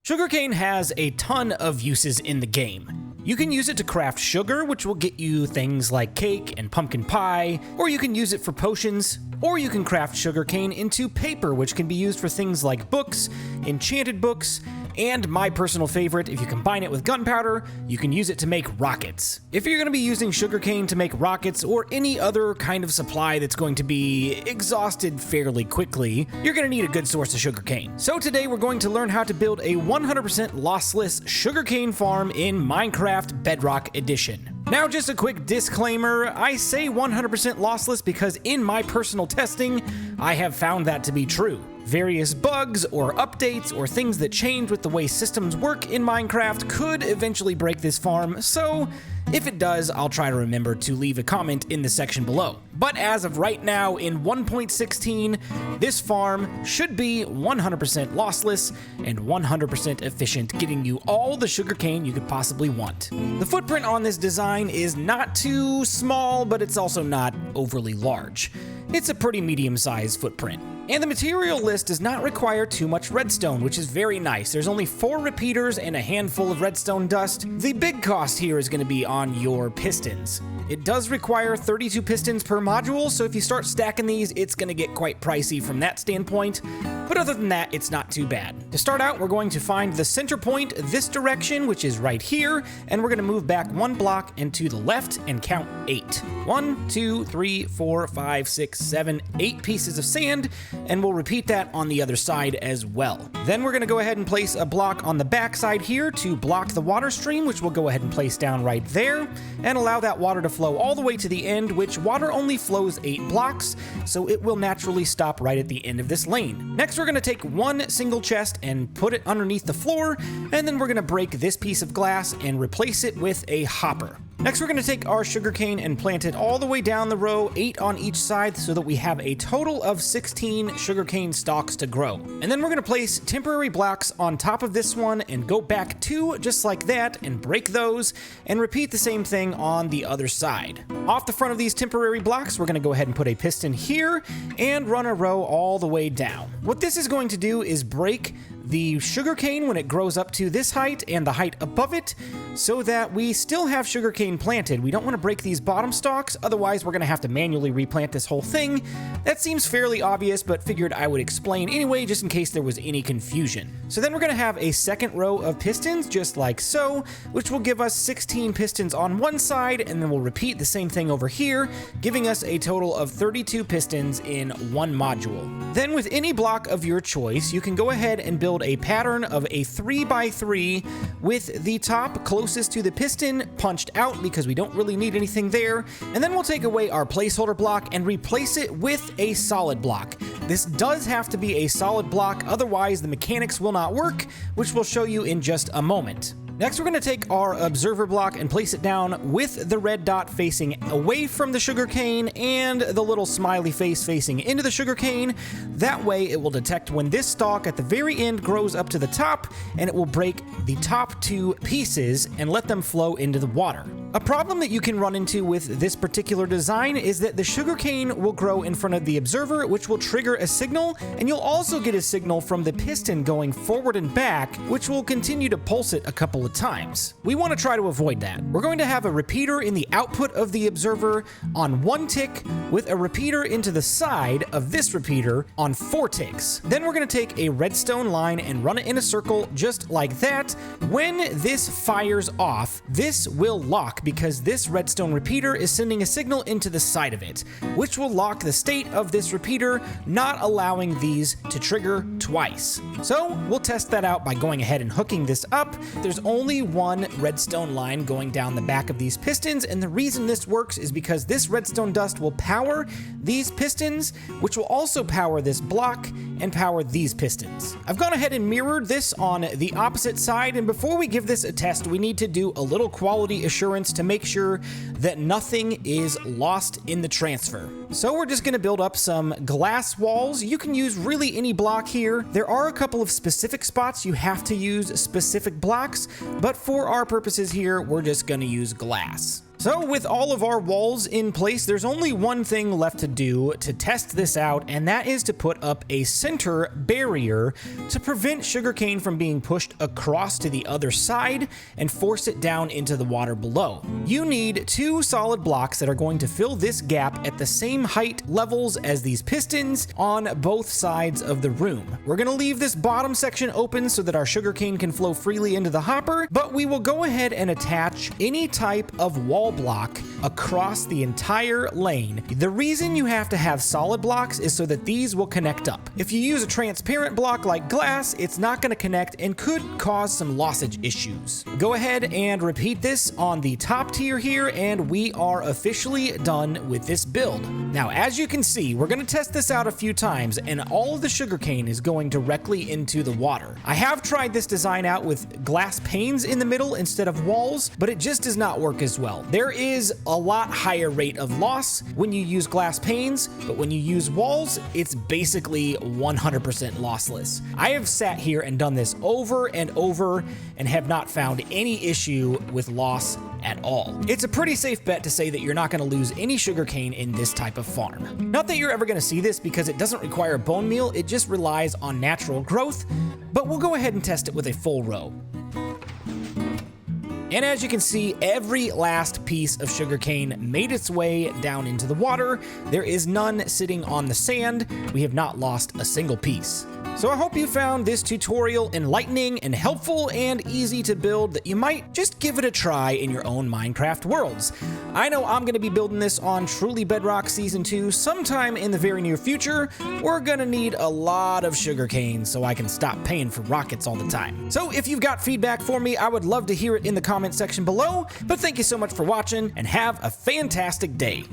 Sugarcane has a ton of uses in the game. You can use it to craft sugar, which will get you things like cake and pumpkin pie, or you can use it for potions, or you can craft sugarcane into paper, which can be used for things like books, enchanted books, and my personal favorite, if you combine it with gunpowder, you can use it to make rockets. If you're going to be using sugarcane to make rockets or any other kind of supply that's going to be exhausted fairly quickly, you're going to need a good source of sugarcane. So today we're going to learn how to build a 100% lossless sugarcane farm in Minecraft Bedrock Edition. Now, just a quick disclaimer, I say 100% lossless because in my personal testing, I have found that to be true. Various bugs or updates or things that change with the way systems work in Minecraft could eventually break this farm, so if it does, I'll try to remember to leave a comment in the section below. But as of right now, in 1.16, this farm should be 100% lossless and 100% efficient, getting you all the sugarcane you could possibly want. The footprint on this design is not too small, but it's also not overly large. It's a pretty medium-sized footprint. And the material list does not require too much redstone, which is very nice. There's only 4 repeaters and a handful of redstone dust. The big cost here is going to be on your pistons. It does require 32 pistons per module, so if you start stacking these, it's going to get quite pricey from that standpoint. But other than that, it's not too bad. To start out, we're going to find the center point this direction, which is right here, and we're going to move back 1 block and to the left and count 8. 1, 2, 3, 4, 5, 6, 7, 8 pieces of sand, and we'll repeat that on the other side as well. Then we're going to go ahead and place a block on the back side here to block the water stream, which we'll go ahead and place down right there, and allow that water to flow all the way to the end, which water only flows 8 blocks, so it will naturally stop right at the end of this lane. Next, we're going to take 1 single chest and put it underneath the floor, and then we're going to break this piece of glass and replace it with a hopper. Next, we're going to take our sugarcane and plant it all the way down the row, 8 on each side, so that we have a total of 16 sugarcane stalks to grow. And then we're going to place temporary blocks on top of this one and go back 2 just like that and break those and repeat the same thing on the other side. Off the front of these temporary blocks, we're going to go ahead and put a piston here and run a row all the way down. What this is going to do is break the sugarcane when it grows up to this height and the height above it, so that we still have sugarcane planted. We don't want to break these bottom stalks, otherwise we're going to have to manually replant this whole thing. That seems fairly obvious, but figured I would explain anyway, just in case there was any confusion. So then we're going to have a second row of pistons, just like so, which will give us 16 pistons on one side, and then we'll repeat the same thing over here, giving us a total of 32 pistons in one module. Then with any block of your choice, you can go ahead and build a pattern of a 3x3 with the top closest to the piston punched out because we don't really need anything there. And then we'll take away our placeholder block and replace it with a solid block. This does have to be a solid block, otherwise the mechanics will not work, which we'll show you in just a moment. Next, we're going to take our observer block and place it down with the red dot facing away from the sugarcane and the little smiley face facing into the sugarcane. That way, it will detect when this stalk at the very end grows up to the top, and it will break the top 2 pieces and let them flow into the water. A problem that you can run into with this particular design is that the sugarcane will grow in front of the observer, which will trigger a signal, and you'll also get a signal from the piston going forward and back, which will continue to pulse it a couple of times. We want to try to avoid that. We're going to have a repeater in the output of the observer on 1 tick, with a repeater into the side of this repeater on 4 ticks. Then we're going to take a redstone line and run it in a circle just like that. When this fires off, this will lock because this redstone repeater is sending a signal into the side of it, which will lock the state of this repeater, not allowing these to trigger twice. So we'll test that out by going ahead and hooking this up. There's only 1 redstone line going down the back of these pistons, and the reason this works is because this redstone dust will power these pistons, which will also power this block and power these pistons. I've gone ahead and mirrored this on the opposite side, and before we give this a test, we need to do a little quality assurance to make sure that nothing is lost in the transfer. So we're just going to build up some glass walls. You can use really any block here. There are a couple of specific spots you have to use specific blocks, but for our purposes here, we're just going to use glass. So So with all of our walls in place, there's only one thing left to do to test this out, and that is to put up a center barrier to prevent sugarcane from being pushed across to the other side and force it down into the water below. You need 2 solid blocks that are going to fill this gap at the same height levels as these pistons on both sides of the room. We're going to leave this bottom section open so that our sugarcane can flow freely into the hopper, but we will go ahead and attach any type of wall block across the entire lane. The reason you have to have solid blocks is so that these will connect up. If you use a transparent block like glass, it's not going to connect and could cause some lossage issues. Go ahead and repeat this on the top tier here, and we are officially done with this build. Now, as you can see, we're going to test this out a few times, and all of the sugarcane is going directly into the water. I have tried this design out with glass panes in the middle instead of walls, but it just does not work as well. There is a lot higher rate of loss when you use glass panes, but when you use walls, it's basically 100% lossless. I have sat here and done this over and over and have not found any issue with loss at all. It's a pretty safe bet to say that you're not going to lose any sugarcane in this type of farm. Not that you're ever going to see this because it doesn't require bone meal, it just relies on natural growth, but we'll go ahead and test it with a full row. And as you can see, every last piece of sugarcane made its way down into the water. There is none sitting on the sand. We have not lost a single piece. So I hope you found this tutorial enlightening and helpful and easy to build, that you might just give it a try in your own Minecraft worlds. I know I'm going to be building this on Truly Bedrock Season 2 sometime in the very near future. We're going to need a lot of sugarcane so I can stop paying for rockets all the time. So if you've got feedback for me, I would love to hear it in the comment section below. But thank you so much for watching, and have a fantastic day.